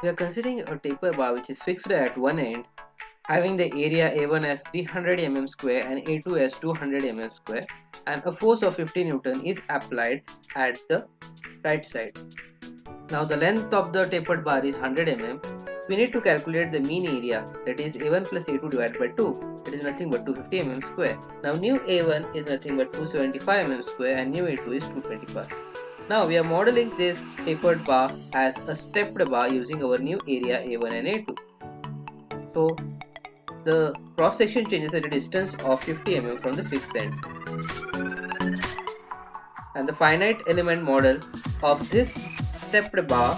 We are considering a taper bar which is fixed at one end, having the area A1 as 300 mm square and A2 as 200 mm square, and a force of 50 Newton is applied at the right side. Now the length of the tapered bar is 100 mm. We need to calculate the mean area, that is A1 plus A2 divided by 2. It is nothing but 250 mm square. Now new A1 is nothing but 275 mm square and new A2 is 225. Now we are modeling this tapered bar as a stepped bar using our new area A1 and A2. So the cross section changes at a distance of 50 mm from the fixed end. And the finite element model of this stepped bar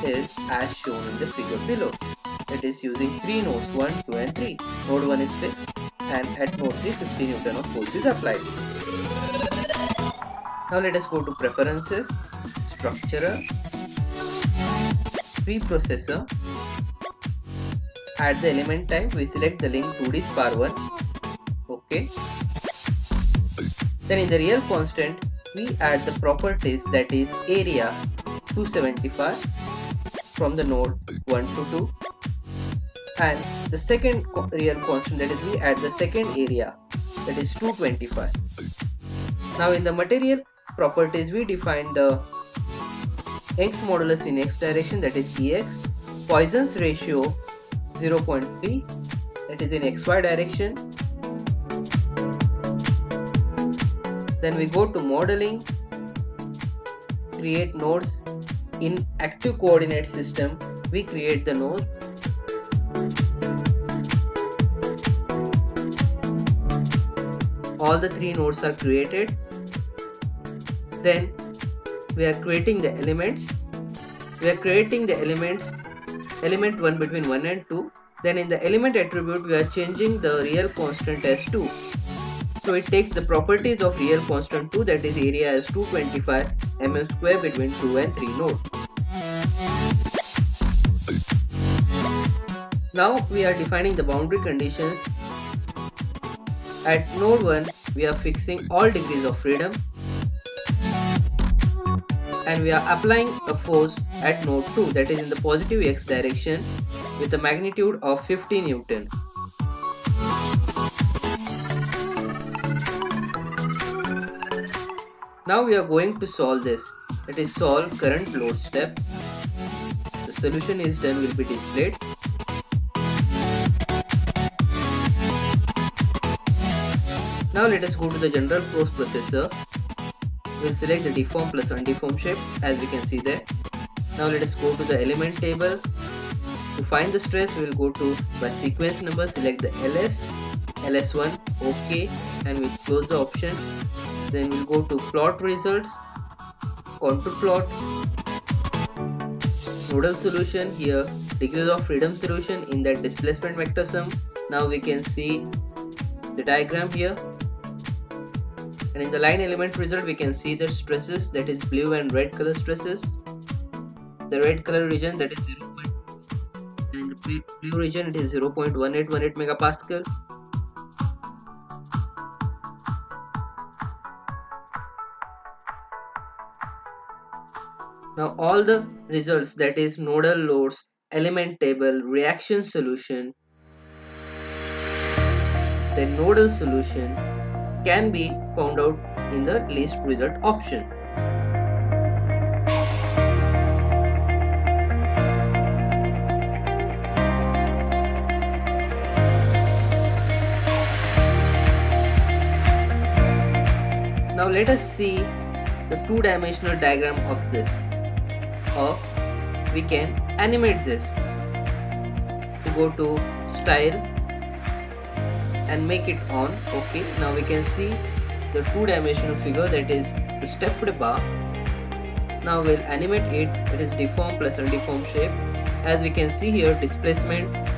is as shown in the figure below. It is using 3 nodes 1, 2 and 3. Node 1 is fixed and at node 3 50 Newton of force is applied. Now let us go to preferences, structurer, preprocessor. At the element type we select the link 2D spar 1. OK. Then in the real constant we add the properties, that is area 275 from the node 1 to 2, and the second real constant, that is we add the second area, that is 225. Now in the material properties we define the Young's modulus in x direction, that is Ex, Poisson's ratio 0.3, that is in xy direction. Then we go to modeling, create nodes. In active coordinate system we create the node. All the 3 nodes are created. Then we are creating the elements. We are creating the elements, element 1 between 1 and 2. Then in the element attribute we are changing the real constant as 2. So it takes the properties of real constant 2, that is area as 225 mm square between 2 and 3 nodes. Now we are defining the boundary conditions. At node 1 we are fixing all degrees of freedom and we are applying a force at node 2, that is in the positive x direction with a magnitude of 50 Newton. Now we are going to solve this, that is solve current load step. The solution is done, will be displayed. Now let us go to the general force processor. We'll select the deform plus undeformed shape as we can see there. Now let us go to the element table. To find the stress we will go to by sequence number, select the LS, LS1, OK, and we'll close the option. Then we'll go to plot results, contour plot, nodal solution, here degrees of freedom solution in that displacement vector sum. Now we can see the diagram here, and in the line element result we can see the stresses, that is blue and red color stresses. The red color region, that is 0. and the blue region, it is 0.1818 megapascal. Now all the results, that is nodal loads, element table, reaction solution, the nodal solution can be found out in the list result option. Now let us see the two-dimensional diagram of this, or we can animate this. To go to style and make it on. Okay, now we can see the two-dimensional figure, that is the stepped bar. Now we'll animate it, it is deform plus undeformed shape. As we can see here, displacement